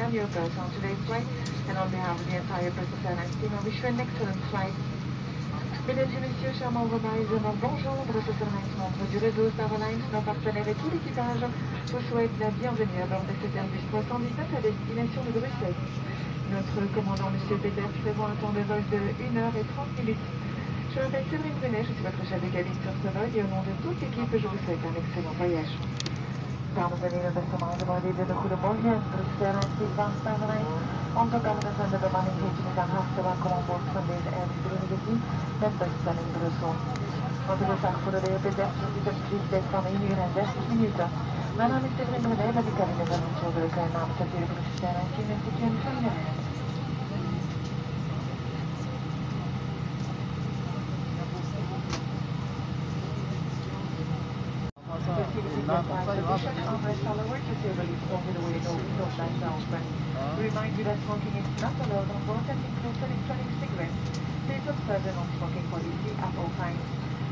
confirm your berth on today's flight, and on behalf of the entire British Airlines team, I wish you an excellent flight. Mesdames et messieurs, chers membres parisien, bonjour. British Airlines, membre du réseau Airlines, nos partenaires et tout l'équipage vous souhaitent la bienvenue à bord de cet Airbus 319 à destination de Bruxelles. Notre commandant, M. Peters, prévoit un temps de vol de 1 heure et 30 minutes. Je m'appelle Séverine Brunet, je suis votre chef de cabine sur ce vol et au nom de toute l'équipe, je vous souhaite un excellent voyage. Dames en heren, beste maanden, goedemorgen. British Airlines, Advanced Airlines. Onze kapitein en de bemanning heet u van harte welkom aan boord van deze Airbus 319 met bestemming Brussel. Onze gezag voor de Airbus is een vliegtijd van 1 uur en 30 minuten. Mijn naam is Séverine Brunet, met de cabine verantwoordelijk namens het hele British Airlines team en ik wens u een fijne reis. We remind you that smoking is not allowed on board and includes electronic cigarettes. Please observe the non-smoking policy at all times.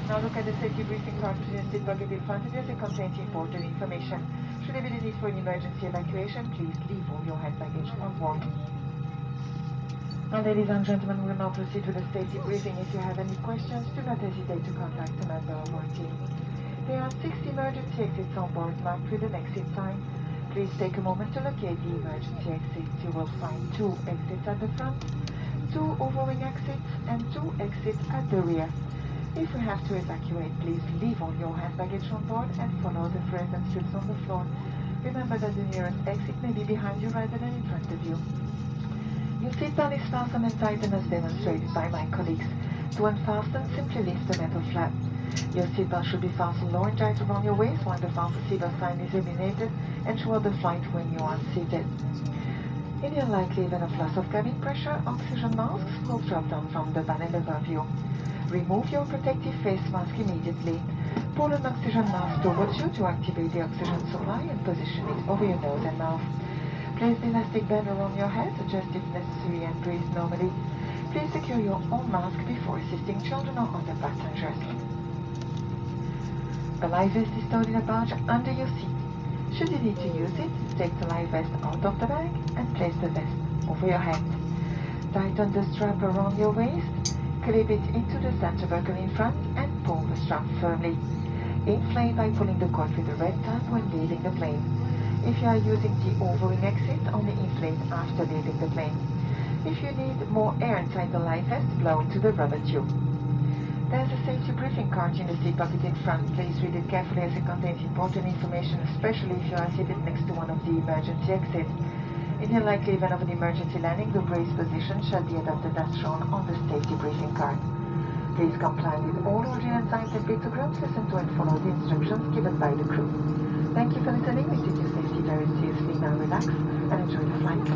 Now look at the safety briefing card to the seat pocket in front of you as it contains important information. Should there be the need for an emergency evacuation, please leave all your hand baggage on board. Now, ladies and gentlemen, we will now proceed with the safety briefing. If you have any questions, do not hesitate to contact a member of our team. There are 6 emergency exits on board marked with an exit sign. Please take a moment to locate the emergency exits. You will find 2 exits at the front, 2 overwing exits, and 2 exits at the rear. If we have to evacuate, please leave all your hand baggage on board and follow the frozen strips on the floor. Remember that the nearest exit may be behind you rather than in front of you. Your seatbelt is fastened and tightened as demonstrated by my colleagues. To unfasten, simply lift the metal flap. Your seatbelt should be fastened low and tight around your waist when the fasten seatbelt sign is illuminated and throughout the flight when you are seated. In the unlikely event of loss of cabin pressure, oxygen masks will drop down from the panel above you. Remove your protective face mask immediately. Pull an oxygen mask towards you to activate the oxygen supply and position it over your nose and mouth. Place the elastic band around your head, adjust if necessary, and breathe normally. Please secure your own mask before assisting children or other passengers. A life vest is stowed in a pouch under your seat. Should you need to use it, take the life vest out of the bag and place the vest over your head. Tighten the strap around your waist, clip it into the center buckle in front and pull the strap firmly. Inflate by pulling the cord with the red tab when leaving the plane. If you are using the overwing exit, only inflate after leaving the plane. If you need more air inside the life vest, blow into the rubber tube. There's a safety briefing card in the seat pocket in front. Please read it carefully as it contains important information, especially if you are seated next to one of the emergency exits. In the unlikely event of an emergency landing, the brace position shall be adopted as shown on the safety briefing card. Please comply with all ordinary signs and pictograms, listen to and follow the instructions given by the crew. Thank you for listening. We take your safety very seriously. Now relax and enjoy the flight.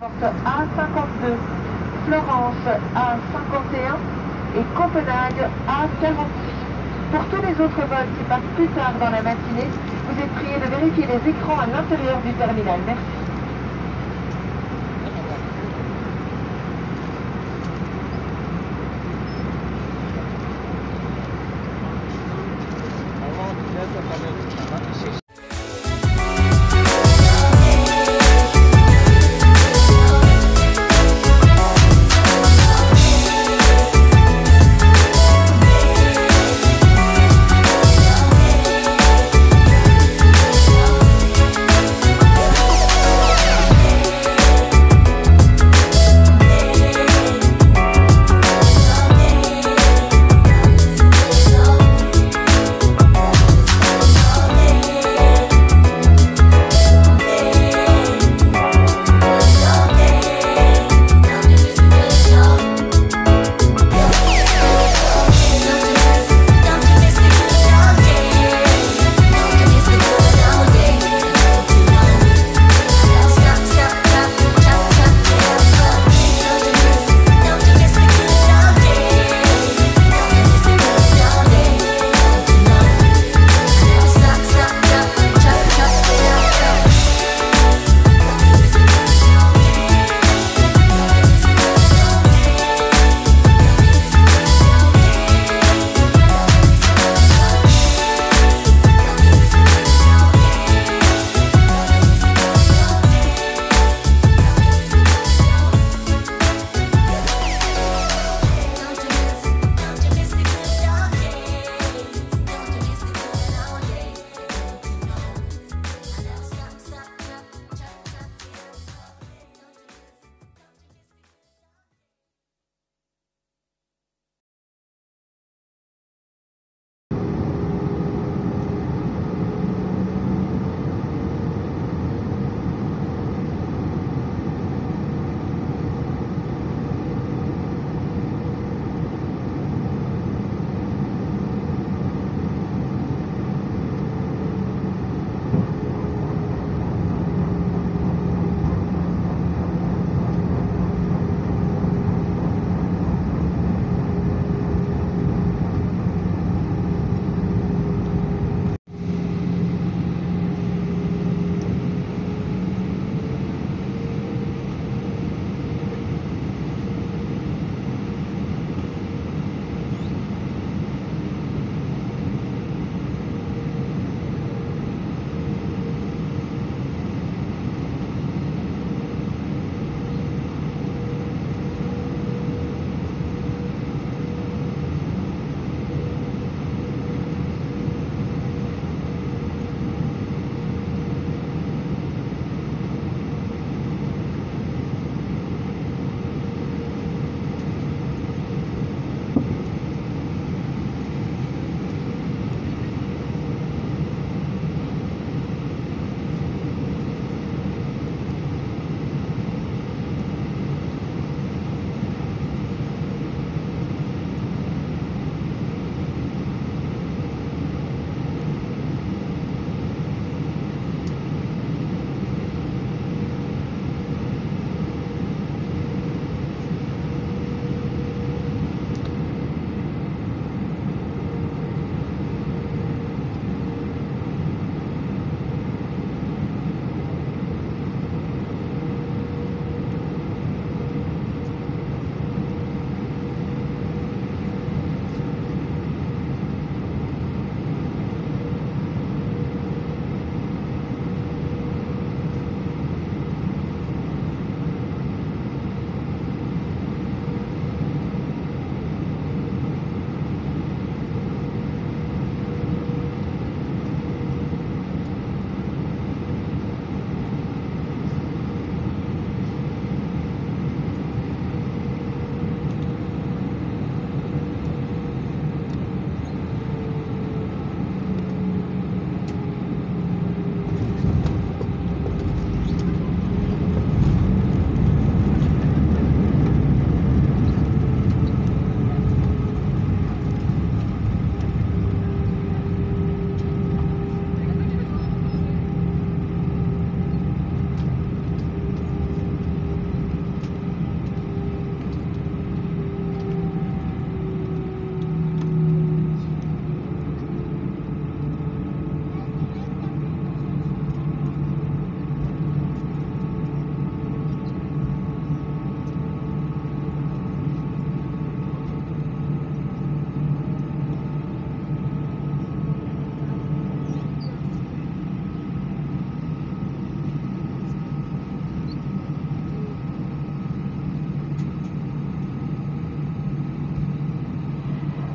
A52, Florence A51 et Copenhague A46. Pour tous les autres vols qui partent plus tard dans la matinée, vous êtes priés de vérifier les écrans à l'intérieur du terminal. Merci.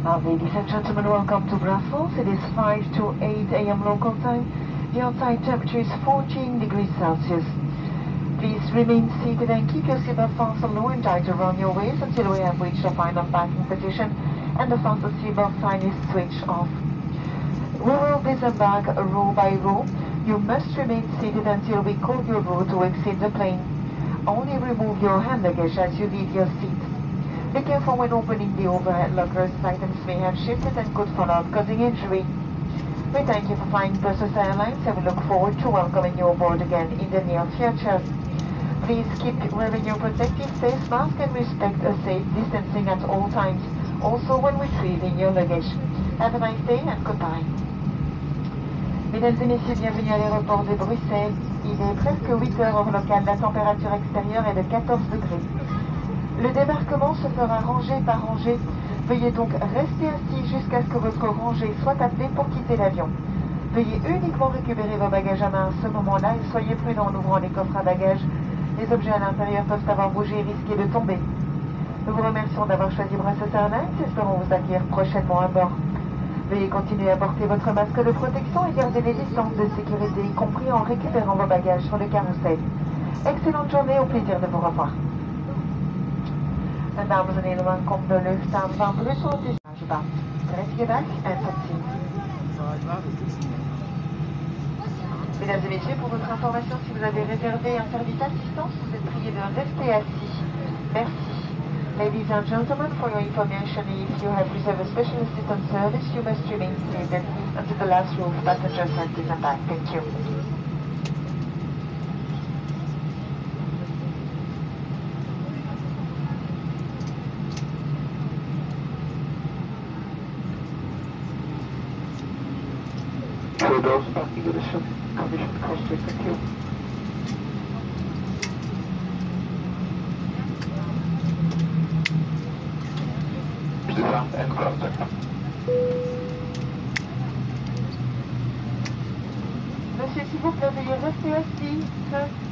Ladies and gentlemen, welcome to Brussels. It is 5 to 8 a.m. local time. The outside temperature is 14 degrees Celsius. Please remain seated and keep your seatbelt fastened low and tight around your waist until we have reached the final parking position and the fasten seatbelt sign is switched off. We will disembark row by row. You must remain seated until we call your row to exit the plane. Only remove your hand luggage as you leave your seat. Be careful when opening the overhead lockers. Items may have shifted and could fall out, causing injury. We thank you for flying Toulouse Airlines and we look forward to welcoming you aboard again in the near future. Please keep wearing your protective face mask and respect a safe distancing at all times, also when retrieving your luggage. Have a nice day and goodbye. Mesdames et messieurs, bienvenue à l'aéroport de Bruxelles. Il est presque 8 heures hors local. La température extérieure est de 14 degrés. Le débarquement se fera rangée par rangée. Veuillez donc rester assis jusqu'à ce que votre rangée soit appelée pour quitter l'avion. Veuillez uniquement récupérer vos bagages à main à ce moment-là et soyez prudents en ouvrant les coffres à bagages. Les objets à l'intérieur peuvent avoir bougé et risquer de tomber. Nous vous remercions d'avoir choisi Brussels Airlines et espérons vous accueillir prochainement à bord. Veuillez continuer à porter votre masque de protection et garder les distances de sécurité, y compris en récupérant vos bagages sur le carrousel. Excellente journée, au plaisir de vous revoir. Dames en heren, welkom de luchthaven van Brussel. Het is Airbus. Prettige dag en tot ziens. Mesdames et messieurs, pour votre information, si vous avez réservé un service d'assistance, vous êtes priés de rester assis. Merci. Ladies and gentlemen, for your information, if you have reserved a special assistance service, you must remain seated until the last row of passengers has disembarked. Thank you. Doors parking condition costly, thank you. Départ and Classe. Monsieur, s'il vous plaît, veuillez rester assis.